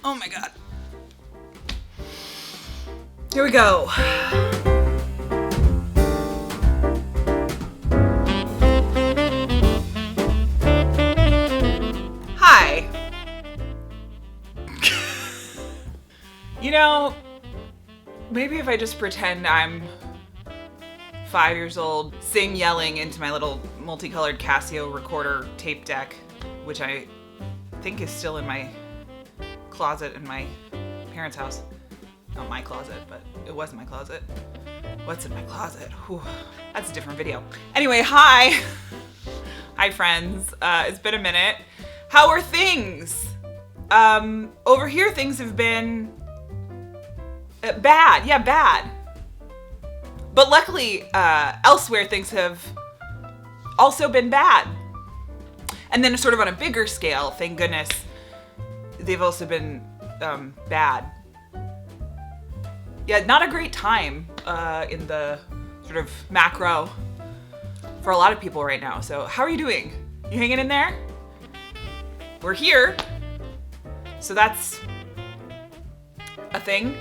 Oh my God. Here we go. Hi. You know, maybe if I just pretend I'm 5 years old, sing yelling into my little multicolored Casio recorder tape deck, which I think is still in my closet in my parents' house. Not my closet, but it was in my closet. What's in my closet? Whew, that's a different video. Anyway, hi. Hi, friends. It's been a minute. How are things? Over here, things have been bad. Yeah, bad. But luckily, elsewhere, things have also been bad. And then sort of on a bigger scale, thank goodness, they've also been bad. Yeah, not a great time in the sort of macro for a lot of people right now. So how are you doing? You hanging in there? We're here. So that's a thing.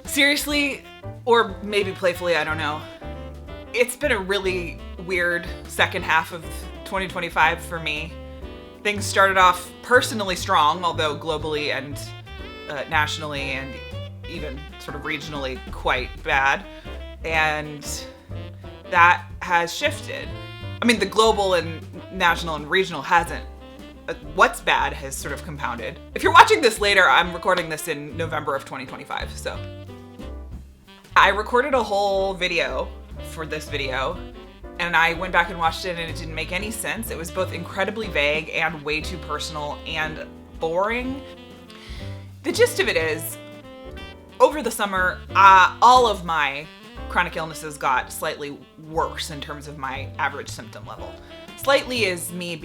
Seriously, or maybe playfully, I don't know. It's been a really weird second half of 2025 for me. Things started off personally strong, although globally and nationally and even sort of regionally quite bad. And that has shifted. I mean, the global and national and regional hasn't. What's bad has sort of compounded. If you're watching this later, I'm recording this in November of 2025, so. I recorded a whole video for this video, and I went back and watched it and it didn't make any sense. It was both incredibly vague and way too personal and boring. The gist of it is, over the summer, all of my chronic illnesses got slightly worse in terms of my average symptom level. Slightly is me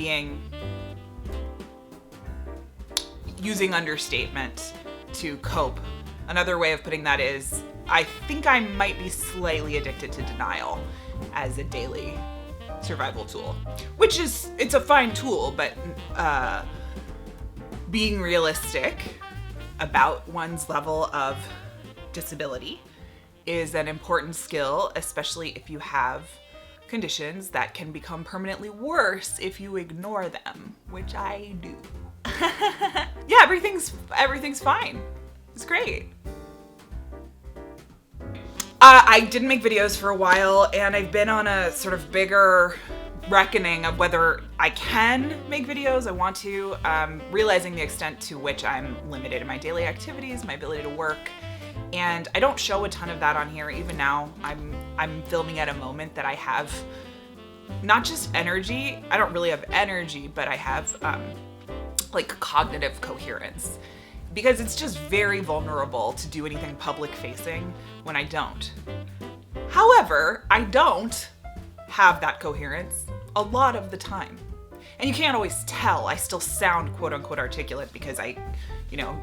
using understatement to cope. Another way of putting that is, I think I might be slightly addicted to denial as a daily survival tool, which is, it's a fine tool, but being realistic about one's level of disability is an important skill, especially if you have conditions that can become permanently worse if you ignore them, which I do. Yeah, everything's fine. It's great. I didn't make videos for a while, and I've been on a sort of bigger reckoning of whether I can make videos. I want to, realizing the extent to which I'm limited in my daily activities, my ability to work, and I don't show a ton of that on here. Even now, I'm filming at a moment that I have not just energy. I don't really have energy, but I have like cognitive coherence. Because it's just very vulnerable to do anything public facing when I don't. However, I don't have that coherence a lot of the time. And you can't always tell. I still sound quote unquote articulate because I,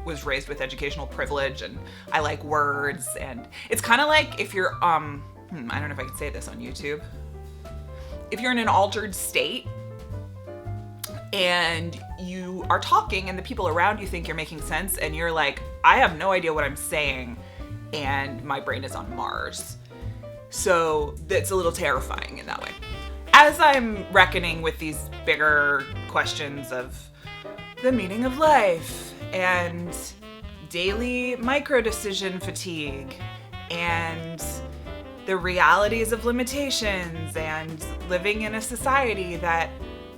was raised with educational privilege and I like words. And it's kind of like if you're, I don't know if I can say this on YouTube. If you're in an altered state, and you are talking and the people around you think you're making sense and you're like, I have no idea what I'm saying and my brain is on Mars. So that's a little terrifying in that way. As I'm reckoning with these bigger questions of the meaning of life and daily micro decision fatigue and the realities of limitations and living in a society that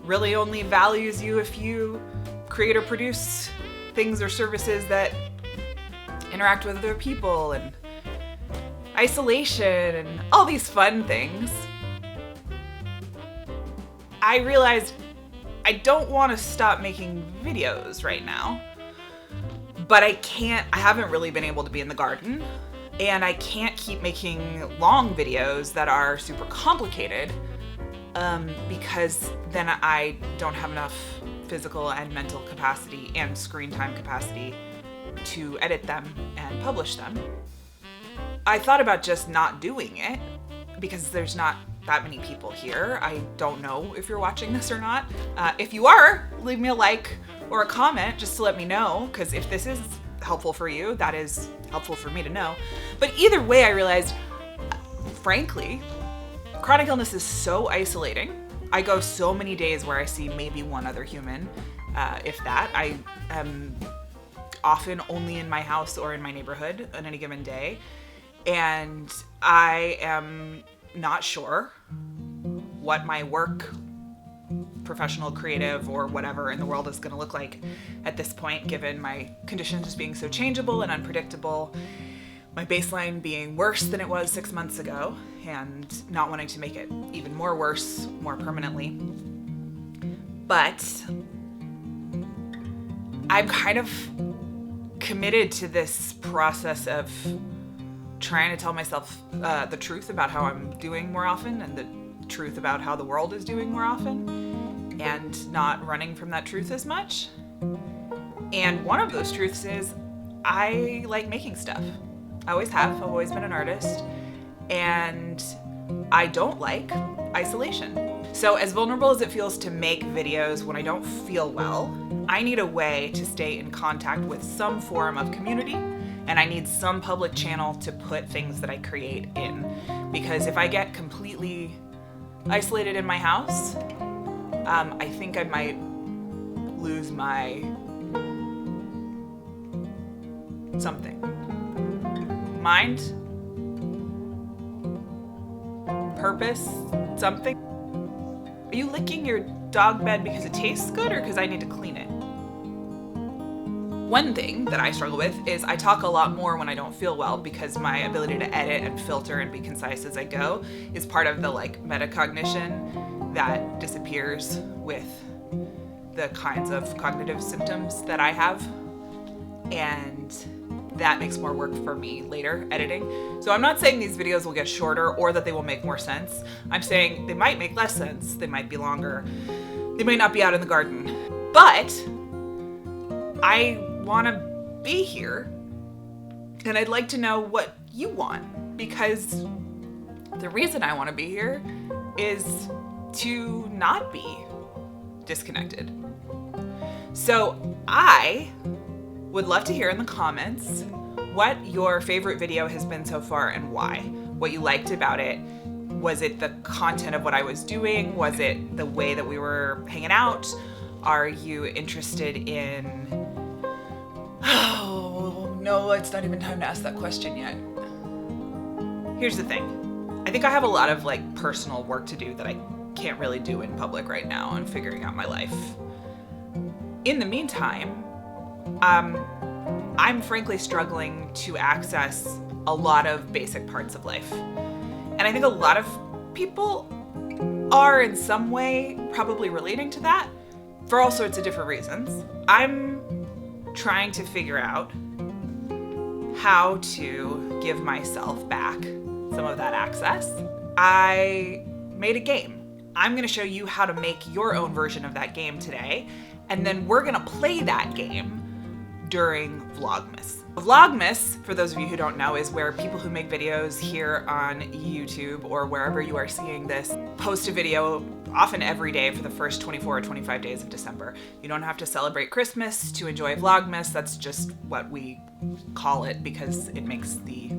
really only values you if you create or produce things or services that interact with other people, and isolation and all these fun things. I realized I don't want to stop making videos right now, but I haven't really been able to be in the garden, and I can't keep making long videos that are super complicated because then I don't have enough physical and mental capacity and screen time capacity to edit them and publish them. I thought about just not doing it because there's not that many people here. I don't know if you're watching this or not. If you are, leave me a like or a comment just to let me know, because if this is helpful for you, that is helpful for me to know. But either way, I realized, frankly, chronic illness is so isolating. I go so many days where I see maybe one other human, if that. I am often only in my house or in my neighborhood on any given day. And I am not sure what my work, professional, creative, or whatever in the world is going to look like at this point, given my conditions just being so changeable and unpredictable, my baseline being worse than it was 6 months ago, and not wanting to make it even more worse, more permanently. But I'm kind of committed to this process of trying to tell myself the truth about how I'm doing more often, and the truth about how the world is doing more often, and not running from that truth as much. And one of those truths is I like making stuff. I always have. I've always been an artist. And I don't like isolation. So as vulnerable as it feels to make videos when I don't feel well, I need a way to stay in contact with some form of community, and I need some public channel to put things that I create in. Because if I get completely isolated in my house, I think I might lose my something. Mind? Purpose? Something? Are you licking your dog bed because it tastes good or because I need to clean it? One thing that I struggle with is I talk a lot more when I don't feel well, because my ability to edit and filter and be concise as I go is part of the metacognition that disappears with the kinds of cognitive symptoms that I have. And that makes more work for me later, editing. So I'm not saying these videos will get shorter or that they will make more sense. I'm saying they might make less sense, they might be longer, they might not be out in the garden. But I want to be here, and I'd like to know what you want, because the reason I want to be here is to not be disconnected. So I would love to hear in the comments what your favorite video has been so far and why. What you liked about it. Was it the content of what I was doing? Was it the way that we were hanging out? Are you interested in... Oh, no, it's not even time to ask that question yet. Here's the thing. I think I have a lot of personal work to do that I can't really do in public right now on figuring out my life. In the meantime, I'm frankly struggling to access a lot of basic parts of life. And I think a lot of people are in some way probably relating to that for all sorts of different reasons. I'm trying to figure out how to give myself back some of that access. I made a game. I'm going to show you how to make your own version of that game today, and then we're going to play that game during Vlogmas. Vlogmas, for those of you who don't know, is where people who make videos here on YouTube or wherever you are seeing this post a video often every day for the first 24 or 25 days of December. You don't have to celebrate Christmas to enjoy Vlogmas. That's just what we call it because it makes the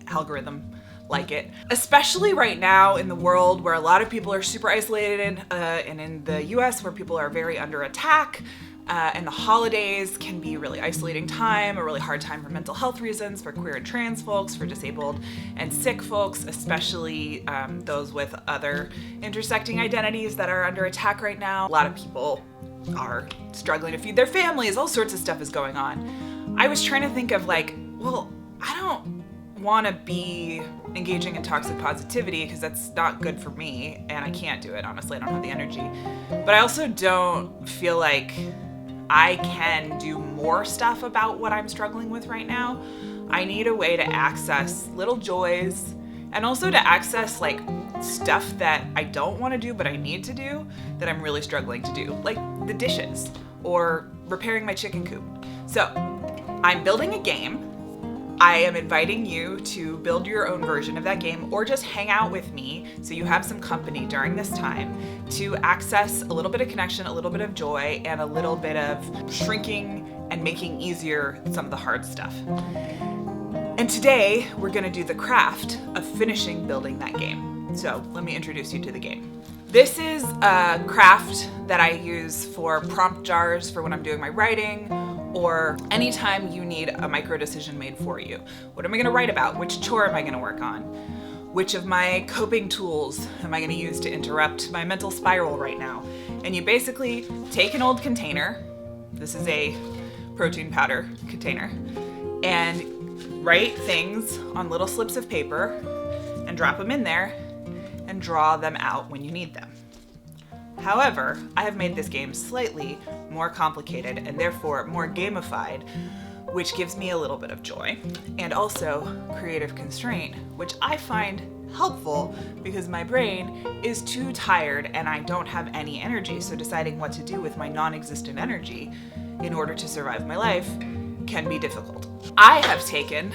algorithm like it. Especially right now in the world where a lot of people are super isolated, and in the US where people are very under attack. And the holidays can be a really isolating time, a really hard time for mental health reasons, for queer and trans folks, for disabled and sick folks, especially those with other intersecting identities that are under attack right now. A lot of people are struggling to feed their families, all sorts of stuff is going on. I was trying to think of well, I don't want to be engaging in toxic positivity because that's not good for me, and I can't do it, honestly, I don't have the energy. But I also don't feel like I can do more stuff about what I'm struggling with right now. I need a way to access little joys and also to access stuff that I don't want to do but I need to do that I'm really struggling to do, like the dishes or repairing my chicken coop. So I'm building a game I am inviting you to build your own version of that game or just hang out with me so you have some company during this time to access a little bit of connection, a little bit of joy, and a little bit of shrinking and making easier some of the hard stuff. And today we're gonna do the craft of finishing building that game. So let me introduce you to the game. This is a craft that I use for prompt jars for when I'm doing my writing, or anytime you need a micro decision made for you. What am I gonna write about? Which chore am I gonna work on? Which of my coping tools am I gonna use to interrupt my mental spiral right now? And you basically take an old container, this is a protein powder container, and write things on little slips of paper and drop them in there and draw them out when you need them. However, I have made this game slightly more complicated and therefore more gamified, which gives me a little bit of joy, and also creative constraint, which I find helpful because my brain is too tired and I don't have any energy, so deciding what to do with my non-existent energy in order to survive my life can be difficult. I have taken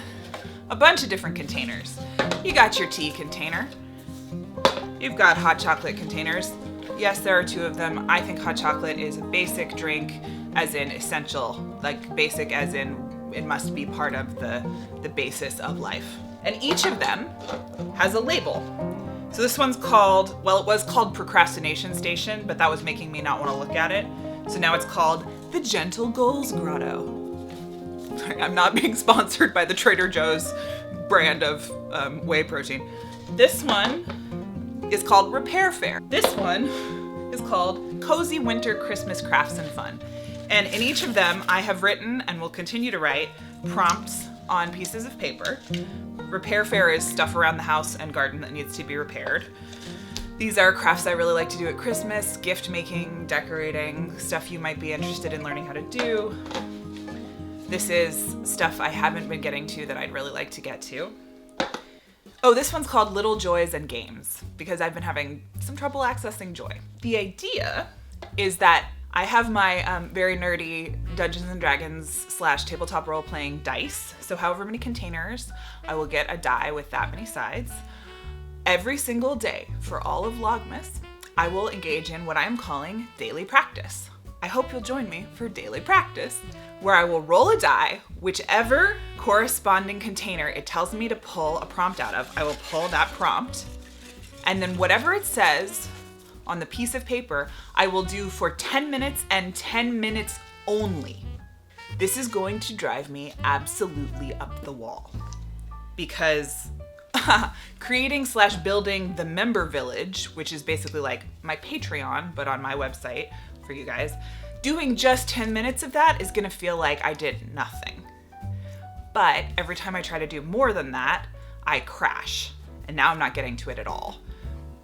a bunch of different containers. You got your tea container. You've got hot chocolate containers. Yes, there are two of them. I think hot chocolate is a basic drink, as in essential, like basic as in it must be part of the basis of life. And each of them has a label. So this one's called, well, it was called Procrastination Station, but that was making me not want to look at it. So now it's called the Gentle Goals Grotto. Sorry, I'm not being sponsored by the Trader Joe's brand of whey protein. This one is called Repair Fair. This one is called Cozy Winter Christmas Crafts and Fun. And in each of them, I have written and will continue to write prompts on pieces of paper. Repair Fair is stuff around the house and garden that needs to be repaired. These are crafts I really like to do at Christmas, gift making, decorating, stuff you might be interested in learning how to do. This is stuff I haven't been getting to that I'd really like to get to. Oh, this one's called Little Joys and Games because I've been having some trouble accessing joy. The idea is that I have my very nerdy Dungeons and Dragons / tabletop role-playing dice. So however many containers, I will get a die with that many sides. Every single day for all of Vlogmas, I will engage in what I am calling daily practice. I hope you'll join me for daily practice, where I will roll a die, whichever corresponding container it tells me to pull a prompt out of, I will pull that prompt, and then whatever it says on the piece of paper, I will do for 10 minutes and 10 minutes only. This is going to drive me absolutely up the wall because creating / building the member village, which is basically like my Patreon, but on my website for you guys, doing just 10 minutes of that is gonna feel like I did nothing. But every time I try to do more than that, I crash. And now I'm not getting to it at all.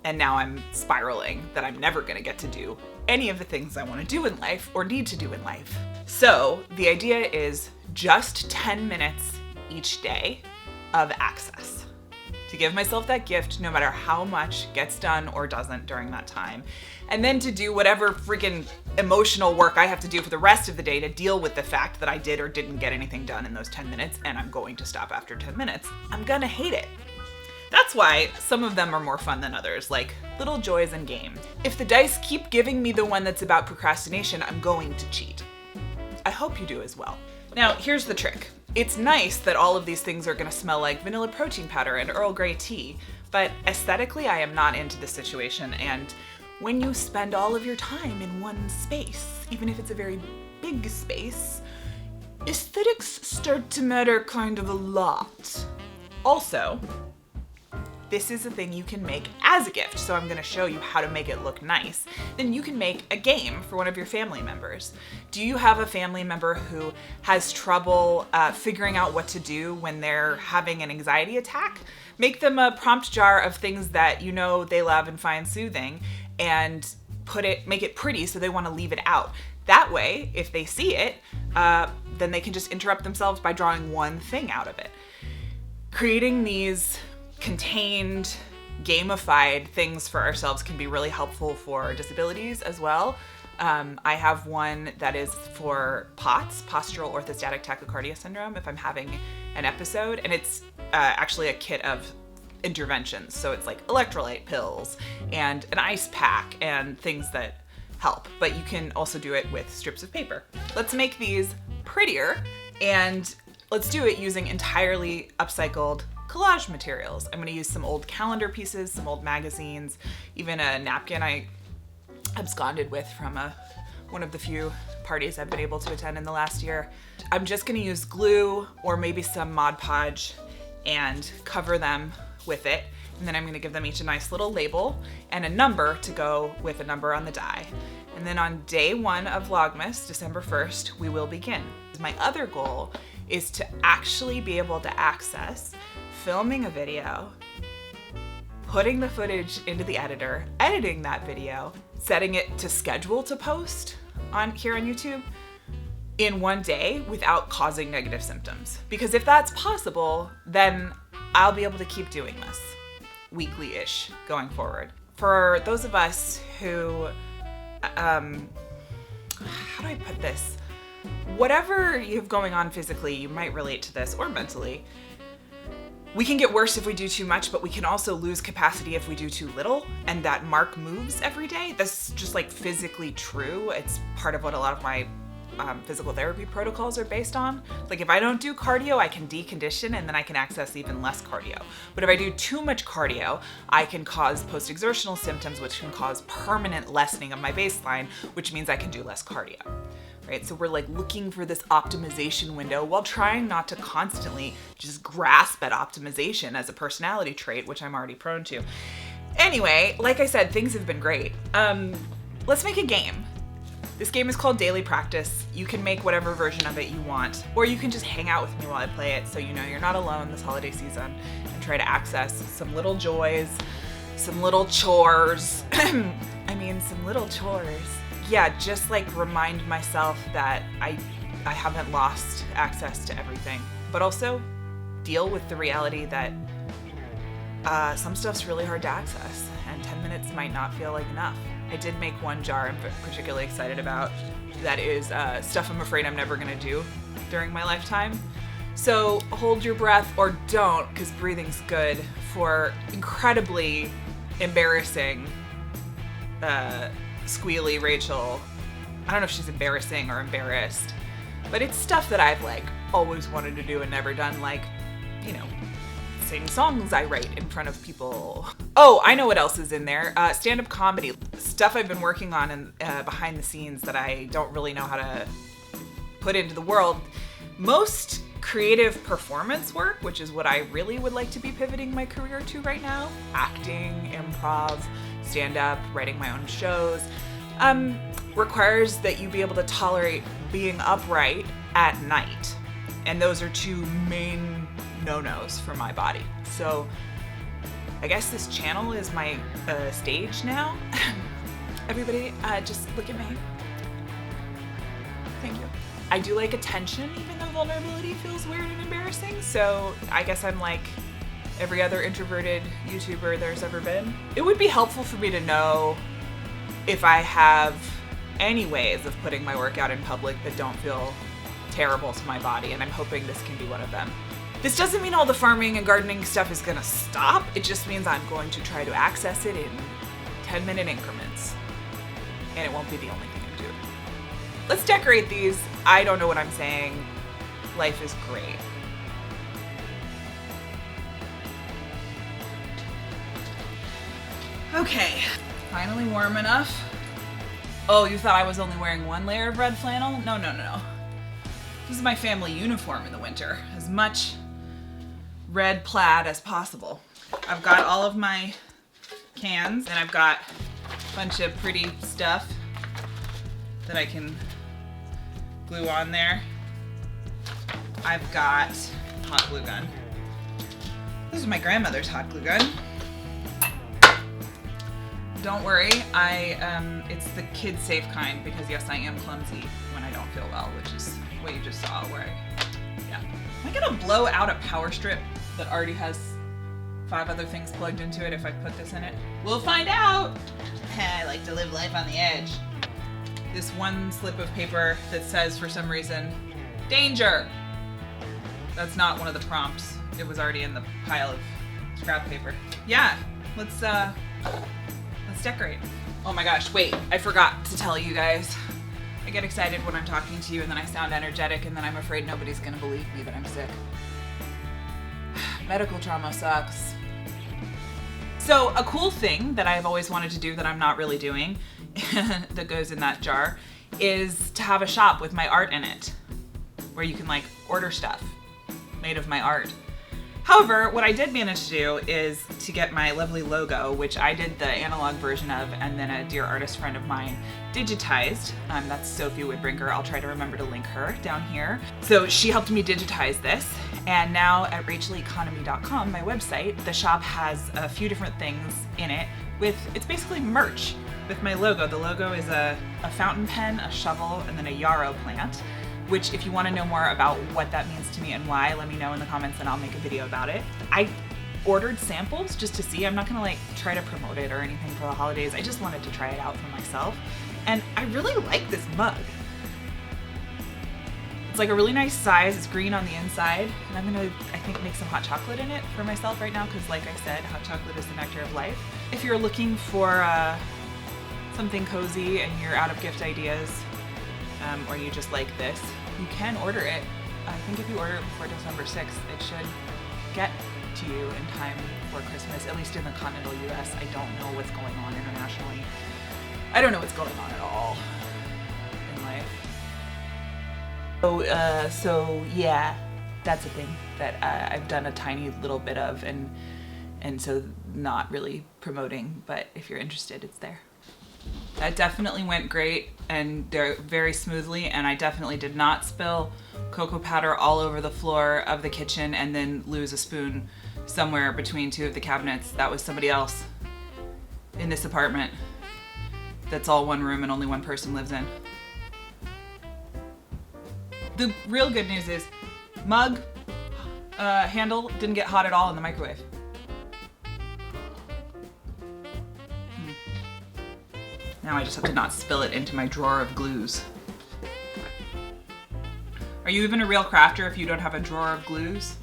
And now I'm spiraling that I'm never gonna get to do any of the things I wanna do in life or need to do in life. So the idea is just 10 minutes each day of access. To give myself that gift no matter how much gets done or doesn't during that time. And then to do whatever freaking emotional work I have to do for the rest of the day to deal with the fact that I did or didn't get anything done in those 10 minutes and I'm going to stop after 10 minutes. I'm gonna hate it. That's why some of them are more fun than others, like Little Joys and Games. If the dice keep giving me the one that's about procrastination, I'm going to cheat. I hope you do as well. Now, here's the trick. It's nice that all of these things are gonna smell like vanilla protein powder and Earl Grey tea, but aesthetically I am not into this situation, and when you spend all of your time in one space, even if it's a very big space, aesthetics start to matter kind of a lot. Also, this is a thing you can make as a gift, so I'm gonna show you how to make it look nice. Then you can make a game for one of your family members. Do you have a family member who has trouble figuring out what to do when they're having an anxiety attack? Make them a prompt jar of things that you know they love and find soothing, and make it pretty so they wanna leave it out. That way, if they see it, then they can just interrupt themselves by drawing one thing out of it. Creating these contained, gamified things for ourselves can be really helpful for disabilities as well. I have one that is for POTS, postural orthostatic tachycardia syndrome, if I'm having an episode, and it's actually a kit of interventions. So it's like electrolyte pills and an ice pack and things that help, but you can also do it with strips of paper. Let's make these prettier, and let's do it using entirely upcycled collage materials. I'm going to use some old calendar pieces, some old magazines, even a napkin I absconded with from one of the few parties I've been able to attend in the last year. I'm just going to use glue or maybe some Mod Podge and cover them with it. And then I'm going to give them each a nice little label and a number to go with a number on the die. And then on day 1 of Vlogmas, December 1st, we will begin. My other goal is to actually be able to access filming a video, putting the footage into the editor, editing that video, setting it to schedule to post here on YouTube in one day without causing negative symptoms. Because if that's possible, then I'll be able to keep doing this weekly-ish going forward. For those of us who, how do I put this? Whatever you have going on physically, you might relate to this, or mentally. We can get worse if we do too much, but we can also lose capacity if we do too little, and that mark moves every day. That's just like physically true. It's part of what a lot of my physical therapy protocols are based on. Like if I don't do cardio, I can decondition and then I can access even less cardio. But if I do too much cardio, I can cause post-exertional symptoms, which can cause permanent lessening of my baseline, which means I can do less cardio. Right? So we're like looking for this optimization window while trying not to constantly just grasp at optimization as a personality trait, which I'm already prone to. Anyway, like I said, things have been great. Let's make a game. This game is called Daily Practice. You can make whatever version of it you want, or you can just hang out with me while I play it so you know you're not alone this holiday season, and try to access some little joys, some little chores. Some little chores. Yeah, just like remind myself that I haven't lost access to everything, but also deal with the reality that some stuff's really hard to access, and 10 minutes might not feel like enough. I did make one jar I'm particularly excited about that is stuff I'm afraid I'm never gonna do during my lifetime. So hold your breath or don't, because breathing's good, for incredibly embarrassing squealy Rachel. I don't know if she's embarrassing or embarrassed, but it's stuff that I've like always wanted to do and never done, like, you know, sing songs I write in front of people. Oh, I know what else is in there. Stand-up comedy. Stuff I've been working on behind the scenes that I don't really know how to put into the world. Most creative performance work, which is what I really would like to be pivoting my career to right now. Acting, improv, stand-up, writing my own shows, requires that you be able to tolerate being upright at night. And those are two main no-nos for my body. So I guess this channel is my stage now. Everybody, just look at me. Thank you. I do like attention, even though vulnerability feels weird and embarrassing. So I guess I'm like every other introverted YouTuber there's ever been. It would be helpful for me to know if I have any ways of putting my work out in public that don't feel terrible to my body, and I'm hoping this can be one of them. This doesn't mean all the farming and gardening stuff is gonna stop. It just means I'm going to try to access it in 10-minute increments, and it won't be the only thing I do. Let's decorate these. I don't know what I'm saying. Life is great. Okay, finally warm enough. Oh, you thought I was only wearing one layer of red flannel? No, no, no, no. This is my family uniform in the winter. As much red plaid as possible. I've got all of my cans, and I've got a bunch of pretty stuff that I can glue on there. I've got hot glue gun. This is my grandmother's hot glue gun. Don't worry, it's the kid safe kind, because yes, I am clumsy when I don't feel well, which is what you just saw where yeah. Am I gonna blow out a power strip that already has 5 other things plugged into it if I put this in it? We'll find out. I like to live life on the edge. this one slip of paper that says, for some reason, danger. That's not one of the prompts. It was already in the pile of scrap paper. Yeah, let's decorate. Oh my gosh, wait, I forgot to tell you guys. I get excited when I'm talking to you and then I sound energetic and then I'm afraid nobody's gonna believe me that I'm sick. Medical trauma sucks. So a cool thing that I've always wanted to do that I'm not really doing that goes in that jar is to have a shop with my art in it where you can like order stuff made of my art. However, what I did manage to do is to get my lovely logo, which I did the analog version of, and then a dear artist friend of mine digitized. That's Sophie Woodbrinker. I'll try to remember to link her down here. So she helped me digitize this, and now at racheleconomy.com, my website, the shop has a few different things in it it's basically merch with my logo. The logo is a fountain pen, a shovel, and then a yarrow plant, which if you want to know more about what that means to me and why, let me know in the comments and I'll make a video about it. I ordered samples just to see. I'm not gonna like try to promote it or anything for the holidays. I just wanted to try it out for myself. And I really like this mug. It's like a really nice size. It's green on the inside. And I'm gonna, I think, make some hot chocolate in it for myself right now because like I said, hot chocolate is the nectar of life. If you're looking for something cozy and you're out of gift ideas, or you just like this, you can order it. I think if you order it before December 6th, it should get to you in time for Christmas, at least in the continental US. I don't know what's going on internationally. I don't know what's going on at all in life. So yeah, that's a thing that I've done a tiny little bit of, and so not really promoting, but if you're interested, it's there. That definitely went great and very smoothly, and I definitely did not spill cocoa powder all over the floor of the kitchen and then lose a spoon somewhere between two of the cabinets. That was somebody else in this apartment that's all one room and only one person lives in. The real good news is mug handle didn't get hot at all in the microwave. Now I just have to not spill it into my drawer of glues. Are you even a real crafter if you don't have a drawer of glues?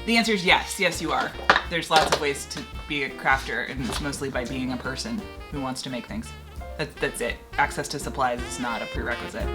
The answer is yes. Yes, you are. There's lots of ways to be a crafter, and it's mostly by being a person who wants to make things. That's it. Access to supplies is not a prerequisite.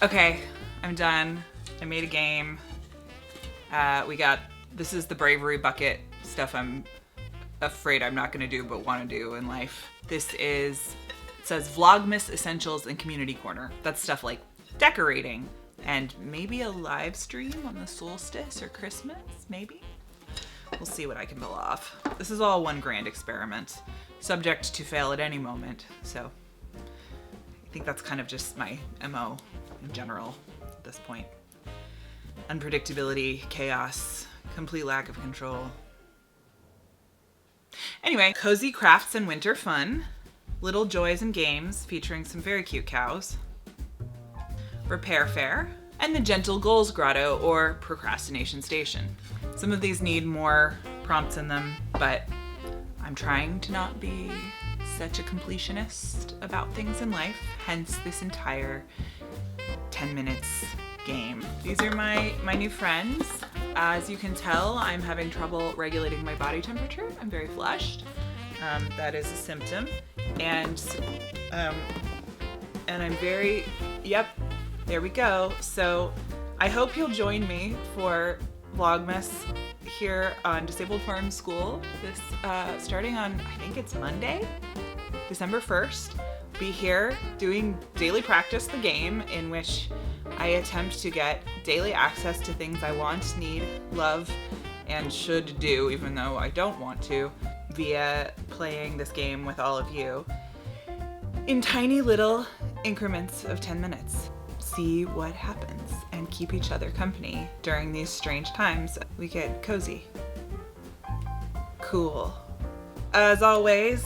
Okay, I'm done. I made a game. This is the bravery bucket stuff I'm afraid I'm not gonna do but wanna do in life. It says Vlogmas Essentials and Community Corner. That's stuff like decorating and maybe a live stream on the solstice or Christmas, maybe? We'll see what I can pull off. This is all one grand experiment, subject to fail at any moment, so I think that's kind of just my MO in general at this point. Unpredictability, chaos, complete lack of control. Anyway, cozy crafts and winter fun, little joys and games featuring some very cute cows, repair fair, and the Gentle Goals Grotto or Procrastination Station. Some of these need more prompts in them, but I'm trying to not be such a completionist about things in life, hence this entire 10 minutes game. These are my new friends. As you can tell, I'm having trouble regulating my body temperature. I'm very flushed. That is a symptom. And I'm very, yep, there we go. So I hope you'll join me for Vlogmas here on Disabled Farm School, this starting on, I think it's Monday, December 1st. Be here doing daily practice the game, in which I attempt to get daily access to things I want, need, love, and should do, even though I don't want to, via playing this game with all of you in tiny little increments of 10 minutes. See what happens and keep each other company during these strange times. We get cozy. Cool. As always,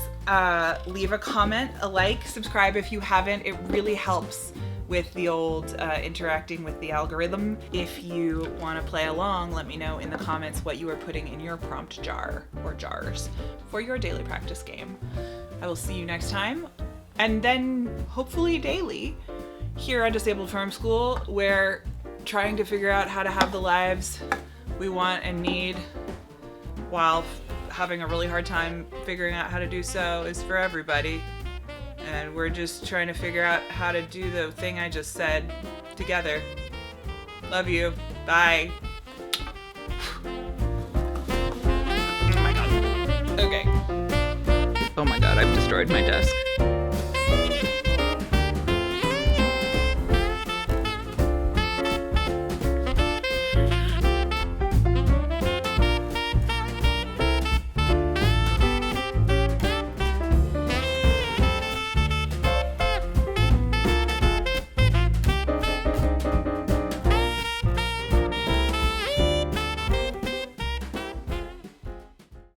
leave a comment, a like, subscribe if you haven't. It really helps with the old interacting with the algorithm. If you want to play along, let me know in the comments what you are putting in your prompt jar or jars for your daily practice game. I will see you next time, and then hopefully daily here at Disabled Farm School, where trying to figure out how to have the lives we want and need while having a really hard time figuring out how to do so is for everybody. And we're just trying to figure out how to do the thing I just said together. Love you. Bye. Oh my god. Okay. Oh my god, I've destroyed my desk.